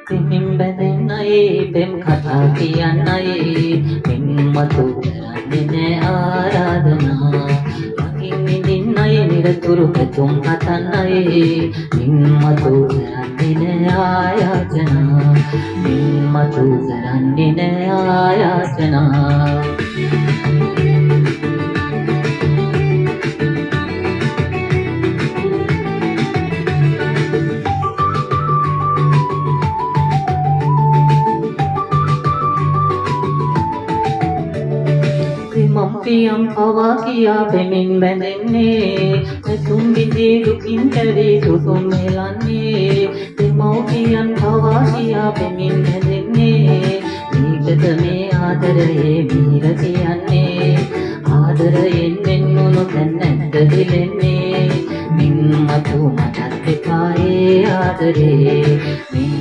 පෙමින් බැඳෙන්නයි පෙම් කතා කියන්නයි පෙම්මතු කරන්නේ නෑ ආරාධනා මගින් විඳින්නයි නිරතුරු පැතුම් හතන්නයි පෙම්මතු කරන්නේ නෑ ආයාචනා පෙම්මතු කරන්නේ නෑ ආයාචනා මම්පියම් පවා කියා පෙමින් බැඳෙන්නේ තුන් විදේ දුකින් කැරේ සුසුම් මෙලන්නේ දෙමව්පියන් පවා කියා පෙමින් බැඳෙන්නේ මේකද මේ ආදරයේ මිහිර කියන්නේ ආදරයෙන් වෙන්නුණු තැන් නැද්ද දෙලෙන්නේ මින් මතු මටත් එපායේ ආදරේ